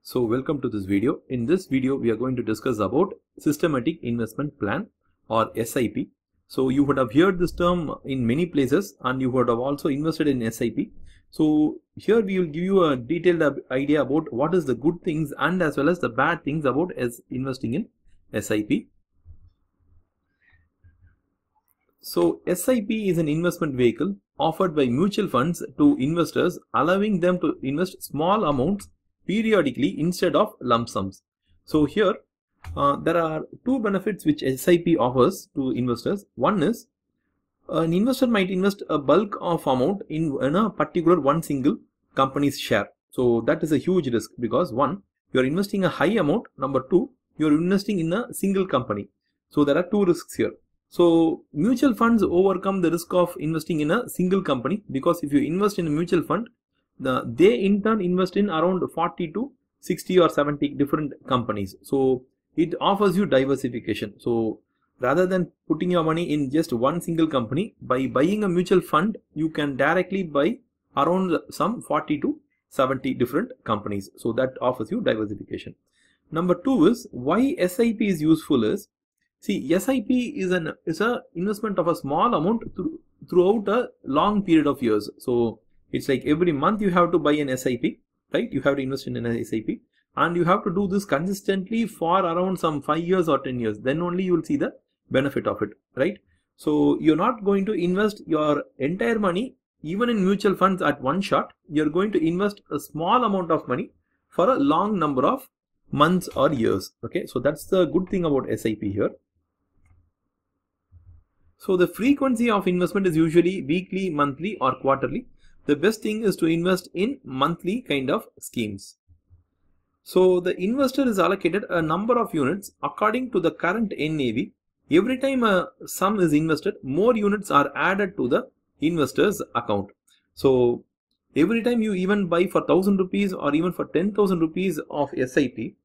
So welcome to this video. In this video, we are going to discuss about systematic investment plan or SIP. So you would have heard this term in many places and you would have also invested in SIP. So here we will give you a detailed idea about what is the good things and as well as the bad things about investing in SIP. So SIP is an investment vehicle offered by mutual funds to investors, allowing them to invest small amounts periodically instead of lump sums. So here there are two benefits which SIP offers to investors. One is an investor might invest a bulk of amount in a particular one single company's share. So that is a huge risk because one, you are investing a high amount. Number two, you are investing in a single company. So there are two risks here. So mutual funds overcome the risk of investing in a single company because if you invest in a mutual fund, they in turn invest in around 40 to 60 or 70 different companies. So it offers you diversification. So rather than putting your money in just one single company, by buying a mutual fund, you can directly buy around some 40 to 70 different companies. So that offers you diversification. Number two is why SIP is useful is, see, SIP is an investment of a small amount throughout a long period of years. So it's like every month you have to buy an SIP, right? You have to invest in an SIP and you have to do this consistently for around some 5 years or 10 years. Then only you will see the benefit of it, right? So you're not going to invest your entire money even in mutual funds at one shot. You're going to invest a small amount of money for a long number of months or years. Okay, so that's the good thing about SIP here. So the frequency of investment is usually weekly, monthly or quarterly. The best thing is to invest in monthly kind of schemes. So the investor is allocated a number of units according to the current NAV. Every time a sum is invested, more units are added to the investor's account. So every time you even buy for 1,000 rupees or even for 10,000 rupees of SIP,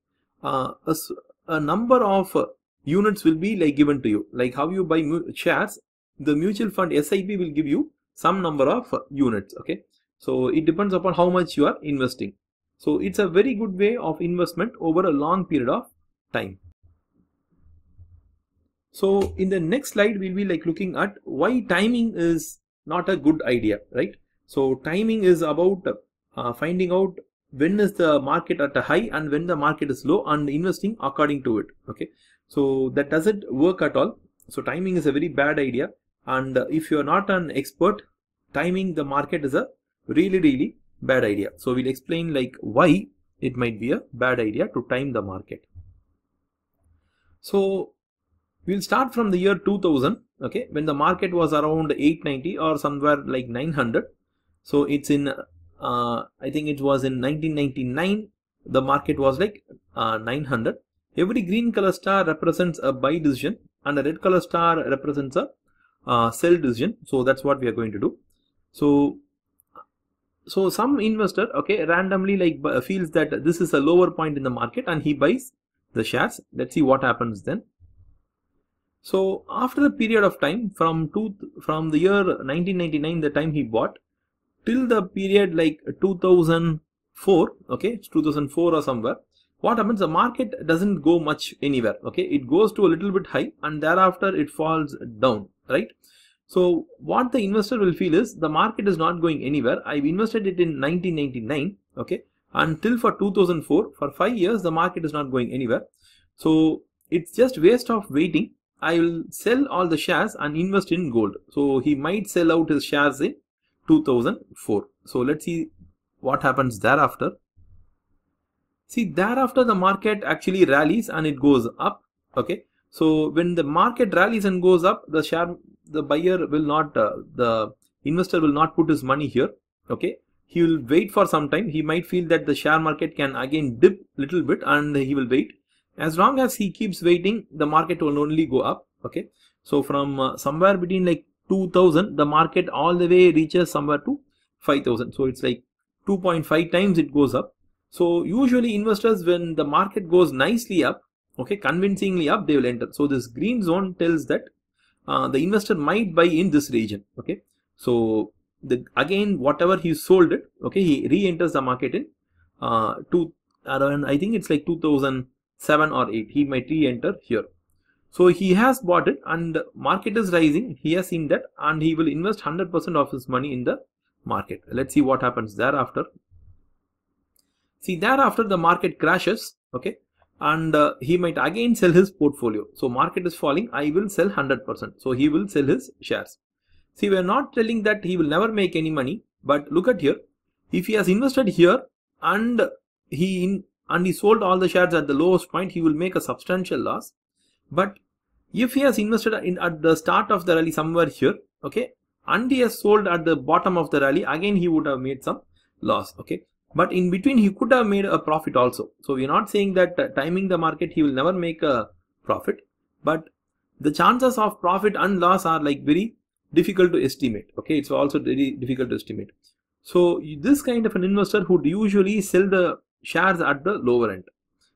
a number of units will be like given to you. Like how you buy shares, the mutual fund SIP will give you some number of units. Okay, so it depends upon how much you are investing. So it's a very good way of investment over a long period of time. So in the next slide, we'll be like looking at why timing is not a good idea, right? So timing is about finding out when is the market at a high and when the market is low and investing according to it. Okay, so that doesn't work at all. So timing is a very bad idea. And if you're not an expert, timing the market is a really bad idea. So we'll explain like why it might be a bad idea to time the market. So we'll start from the year 2000, okay, when the market was around 890 or somewhere like 900. So it's in, I think it was in 1999, the market was like 900. Every green color star represents a buy decision and a red color star represents a sell decision. So that's what we are going to do. So some investor, okay, randomly like feels that this is a lower point in the market and he buys the shares. Let's see what happens then. So after a period of time from the year 1999, the time he bought, till the period like 2004, okay, 2004 or somewhere, what happens? The market doesn't go much anywhere. Okay, it goes to a little bit high and thereafter it falls down, right? So what the investor will feel is the market is not going anywhere. I've invested it in 1999, okay, until for 2004, for 5 years, the market is not going anywhere. So it's just waste of waiting. I will sell all the shares and invest in gold. So he might sell out his shares in 2004. So let's see what happens thereafter. See, thereafter the market actually rallies and it goes up. Okay, so when the market rallies and goes up, the buyer will not, the investor will not put his money here. Okay, he will wait for some time. He might feel that the share market can again dip little bit and he will wait. As long as he keeps waiting, the market will only go up. Okay, so from somewhere between like 2000, the market all the way reaches somewhere to 5000. So it's like 2.5 times it goes up. So usually investors, when the market goes nicely up, okay, convincingly up, they will enter. So this green zone tells that the investor might buy in this region. Okay, so again whatever he sold it, okay, he re-enters the market in to around, I think it's like 2007 or 8, he might re-enter here. So he has bought it and market is rising. He has seen that and he will invest 100% of his money in the market. Let's see what happens thereafter. See, thereafter the market crashes, okay, and he might again sell his portfolio. So market is falling, I will sell 100%. So he will sell his shares. See, we are not telling that he will never make any money, but look at here. If he has invested here and he sold all the shares at the lowest point, he will make a substantial loss. But if he has invested at the start of the rally somewhere here, okay, and he has sold at the bottom of the rally, again he would have made some loss, okay. But in between he could have made a profit also. So we are not saying that timing the market he will never make a profit, but the chances of profit and loss are like very difficult to estimate, okay. It's also very difficult to estimate. So this kind of an investor would usually sell the shares at the lower end.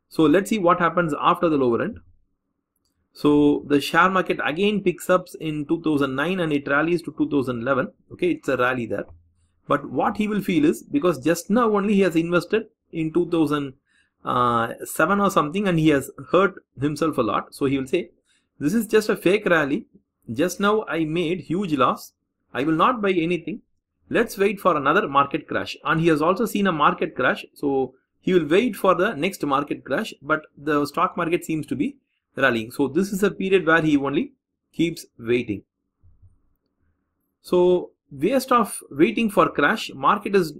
So let's see what happens after the lower end. So the share market again picks up in 2009 and it rallies to 2011. Okay, it's a rally there. But what he will feel is, because just now only he has invested in 2007 or something and he has hurt himself a lot. So he will say, this is just a fake rally. Just now I made huge loss. I will not buy anything. Let's wait for another market crash. And he has also seen a market crash. So he will wait for the next market crash. But the stock market seems to be rallying. So this is a period where he only keeps waiting. So waste of waiting for crash, market is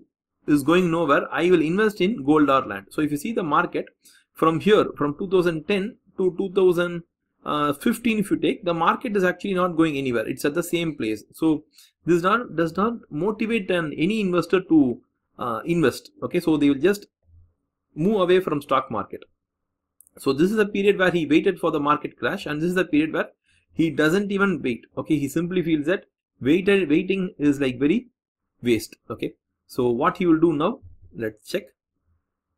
going nowhere. I will invest in gold or land. So if you see the market from here, from 2010 to 2015, if you take, the market is actually not going anywhere. It's at the same place. So this does not motivate any investor to invest. Okay, so they will just move away from stock market. So this is a period where he waited for the market crash, and this is a period where he doesn't even wait. Okay, he simply feels that waiting is like very waste. Okay, so what he will do now, let's check.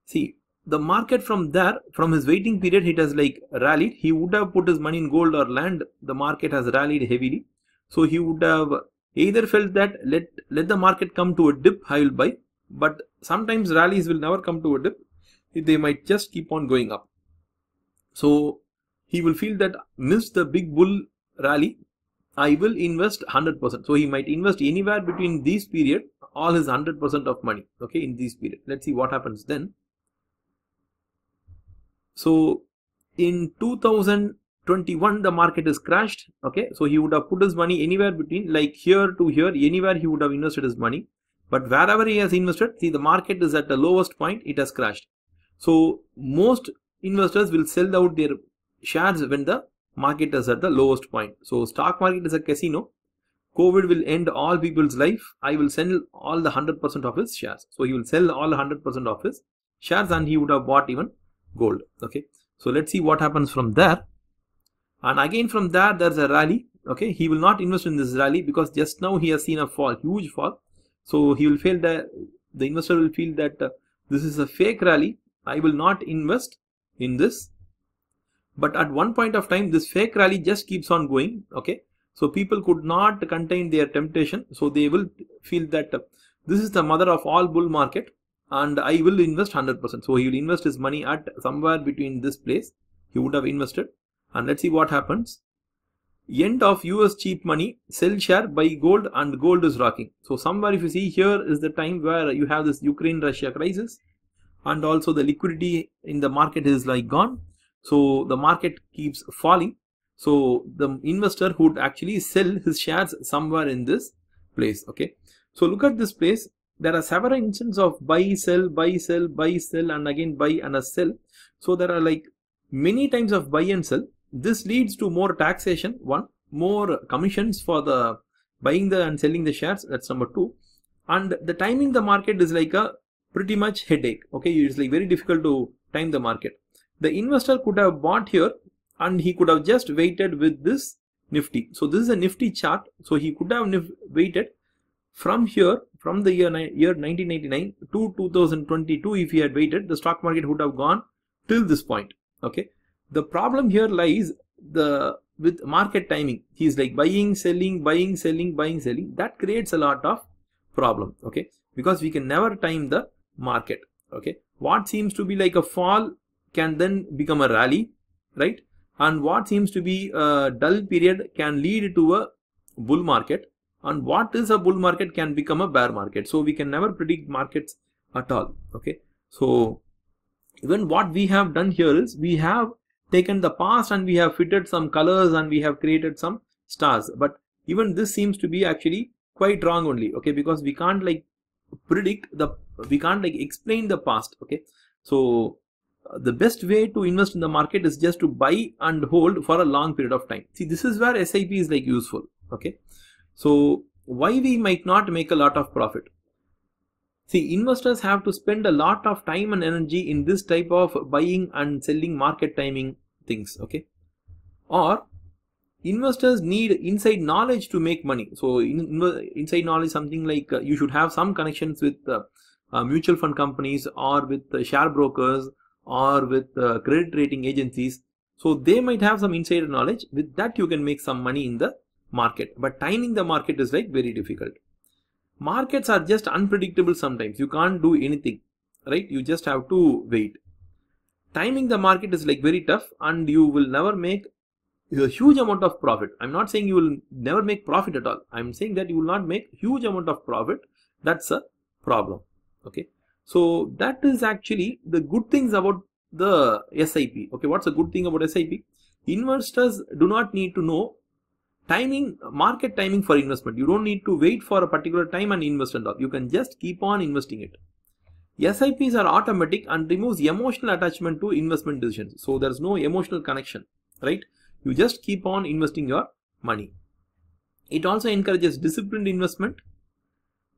See, the market from there, from his waiting period, it has like rallied. He would have put his money in gold or land. The market has rallied heavily. So he would have either felt that let the market come to a dip, I will buy. But sometimes rallies will never come to a dip. They might just keep on going up. So he will feel that missed the big bull rally, I will invest 100%. So he might invest anywhere between these period, all his 100% of money, okay, in this period. Let's see what happens then. So in 2021, the market is crashed, okay. So he would have put his money anywhere between like here to here, anywhere he would have invested his money. But wherever he has invested, see, the market is at the lowest point, it has crashed. So most investors will sell out their shares when the market is at the lowest point. So stock market is a casino. COVID will end all people's life. I will sell all the 100% of his shares. So he will sell all 100% of his shares and he would have bought even gold. Okay. So let's see what happens from there. And again from there, there's a rally. Okay. He will not invest in this rally because just now he has seen a fall, huge fall. So he will feel that the investor will feel that this is a fake rally. I will not invest in this. But at one point of time, this fake rally just keeps on going. Okay, so people could not contain their temptation, so they will feel that this is the mother of all bull market and I will invest 100%. So he will invest his money at somewhere between this place he would have invested. And let's see what happens. End of US cheap money, sell share, buy gold, and gold is rocking. So somewhere, if you see, here is the time where you have this Ukraine-Russia crisis. And also the liquidity in the market is like gone. So the market keeps falling. So the investor would actually sell his shares somewhere in this place. Okay. So look at this place. There are several instances of buy, sell, buy, sell, buy, sell, and again buy and a sell. So there are like many times of buy and sell. This leads to more taxation. One, more commissions for the buying and selling the shares. That's number two. And the timing the market is like a pretty much headache. Okay, it's like very difficult to time the market. The investor could have bought here and he could have just waited with this Nifty. So this is a Nifty chart. So he could have waited from here, from the year 1999 to 2022. If he had waited, the stock market would have gone till this point. Okay. The problem here lies with market timing. He's like buying, selling, buying, selling, buying, selling. That creates a lot of problem. Okay, because we can never time the market. Okay, what seems to be like a fall can then become a rally, right? And what seems to be a dull period can lead to a bull market, and what is a bull market can become a bear market. So we can never predict markets at all. Okay, so even what we have done here is we have taken the past and we have fitted some colors and we have created some stars, but even this seems to be actually quite wrong only. Okay, because we can't like predict the, we can't like explain the past. Okay, so the best way to invest in the market is just to buy and hold for a long period of time. See, this is where SIP is like useful. Okay, so why we might not make a lot of profit? See, investors have to spend a lot of time and energy in this type of buying and selling market timing things. Okay, or investors need inside knowledge to make money. So inside knowledge, something like you should have some connections with mutual fund companies or with share brokers or with credit rating agencies. So they might have some insider knowledge. With that you can make some money in the market, but timing the market is like very difficult. Markets are just unpredictable sometimes. You can't do anything, right? You just have to wait. Timing the market is like very tough, and you will never make a huge amount of profit. I'm not saying you will never make profit at all. I'm saying that you will not make huge amount of profit. That's a problem. Okay, so that is actually the good things about the SIP. Okay, what's a good thing about SIP? Investors do not need to know timing, market timing for investment. You don't need to wait for a particular time and invest and all. You can just keep on investing it. SIPs are automatic and removes emotional attachment to investment decisions. So there's no emotional connection, right? You just keep on investing your money. It also encourages disciplined investment.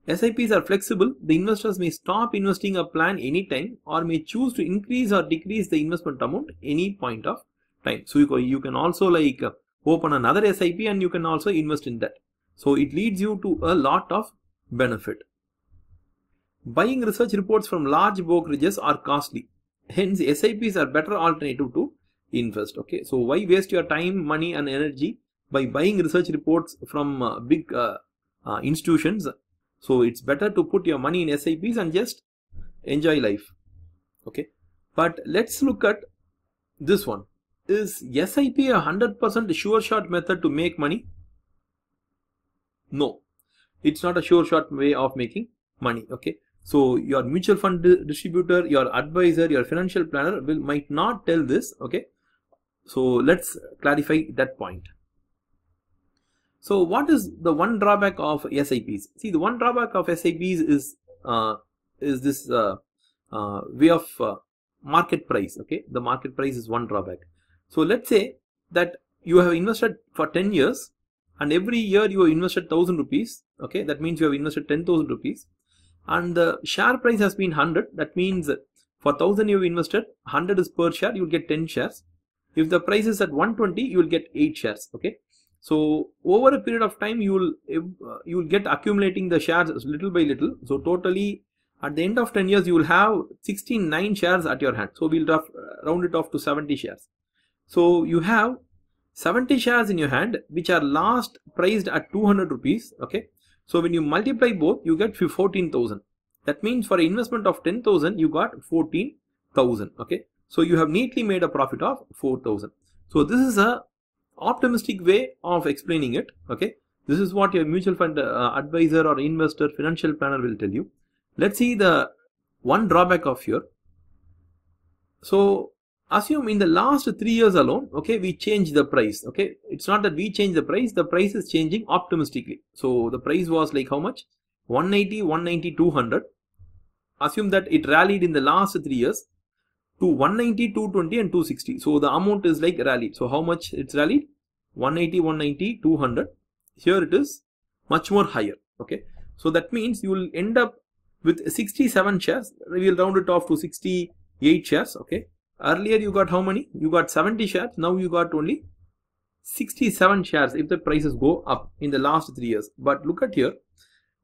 SIPs are flexible. The investors may stop investing a plan anytime or may choose to increase or decrease the investment amount any point of time. So you can also like open another SIP and you can also invest in that. So it leads you to a lot of benefit. Buying research reports from large brokerages are costly. Hence, SIPs are better alternative to invest. Okay, so why waste your time, money and energy by buying research reports from big institutions? So it's better to put your money in SIPs and just enjoy life. Okay, but let's look at this one. Is SIP a 100% sure shot method to make money? No, it's not a sure shot way of making money. Okay, so your mutual fund distributor, your advisor, your financial planner might not tell this. Okay, so let's clarify that point. So what is the one drawback of SIPs? See, the one drawback of SIPs is this way of market price. Okay, the market price is one drawback. So let's say that you have invested for 10 years and every year you have invested 1000 rupees. Okay, that means you have invested 10,000 rupees and the share price has been 100. That means for 1000 you have invested, 100 is per share, you will get 10 shares. If the price is at 120, you will get 8 shares. Okay, so over a period of time you will get accumulating the shares little by little. So totally at the end of 10 years you will have 69 shares at your hand. So we'll round it off to 70 shares. So you have 70 shares in your hand which are last priced at 200 rupees. Okay, so when you multiply both you get 14,000. That means for an investment of 10,000 you got 14,000. Okay, so you have neatly made a profit of 4,000. So this is a optimistic way of explaining it. Okay, this is what your mutual fund advisor or investor, financial planner will tell you. Let's see the one drawback of here. So assume in the last 3 years alone, okay, we change the price. Okay, it's not that we change the price is changing optimistically. So the price was like how much? 180, 190, 200. Assume that it rallied in the last 3 years to 190, 220 and 260. So the amount is like rallied. So how much it's rallied? 180, 190, 200. Here it is much more higher. Okay, so that means you will end up with 67 shares. We will round it off to 68 shares. Okay, earlier you got how many? You got 70 shares. Now you got only 67 shares if the prices go up in the last 3 years. But look at here,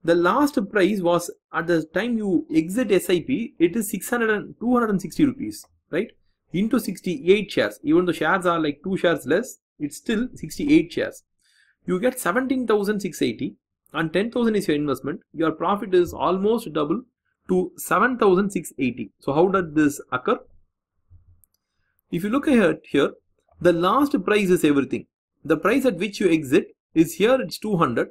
the last price was at the time you exit SIP, it is 260 rupees, right? Into 68 shares. Even the shares are like 2 shares less, it's still 68 shares. You get 17,680 and 10,000 is your investment. Your profit is almost double to 7,680. So how did this occur? If you look at here, the last price is everything. The price at which you exit is here, it's 200,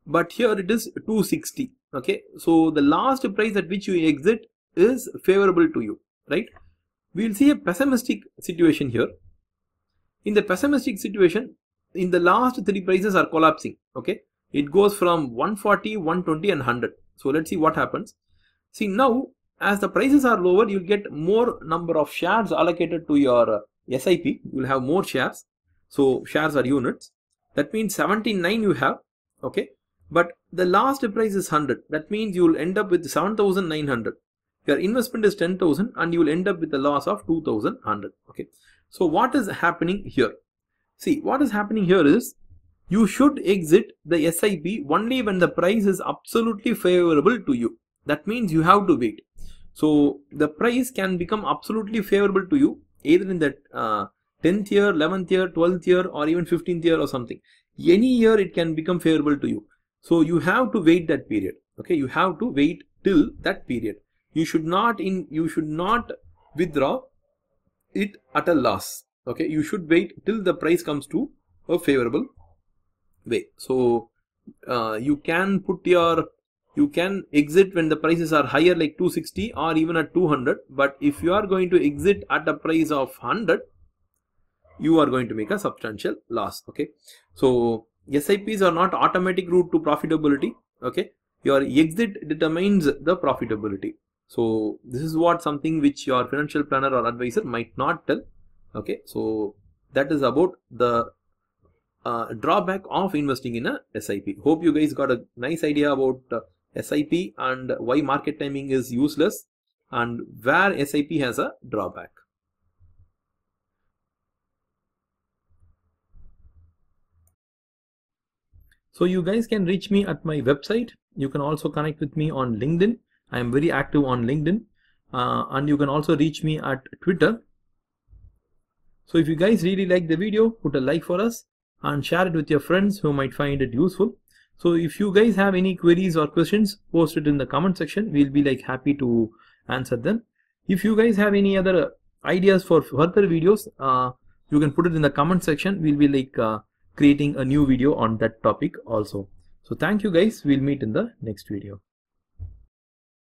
but here it is 260. Okay, so the last price at which you exit is favorable to you, right? We will see a pessimistic situation here. In the pessimistic situation, in the last three prices are collapsing. Okay, it goes from 140, 120 and 100. So let's see what happens. See, now as the prices are lower, you'll get more number of shares allocated to your SIP. You will have more shares. So shares are units. That means 79 you have. Okay, but the last price is 100. That means you will end up with 7,900. Your investment is 10,000 and you will end up with a loss of 2,100. Okay, so what is happening here? See, what is happening here is you should exit the SIP only when the price is absolutely favorable to you. That means you have to wait. So the price can become absolutely favorable to you either in the 10th year, 11th year, 12th year or even 15th year or something. Any year it can become favorable to you. So you have to wait that period. Okay, you have to wait till that period. You should not withdraw it at a loss. Okay, you should wait till the price comes to a favorable way. So you can exit when the prices are higher like 260 or even at 200, but if you are going to exit at a price of 100, you are going to make a substantial loss. Okay, so SIPs are not automatic route to profitability. Okay, your exit determines the profitability. So this is something which your financial planner or advisor might not tell. Okay, so that is about the drawback of investing in a SIP. Hope you guys got a nice idea about SIP and why market timing is useless and where SIP has a drawback. So you guys can reach me at my website. You can also connect with me on LinkedIn. I am very active on LinkedIn, and you can also reach me at Twitter. So if you guys really like the video, put a like for us and share it with your friends who might find it useful. So if you guys have any queries or questions, post it in the comment section. We'll be like happy to answer them. If you guys have any other ideas for further videos, you can put it in the comment section. We'll be like creating a new video on that topic also. So thank you guys. We'll meet in the next video.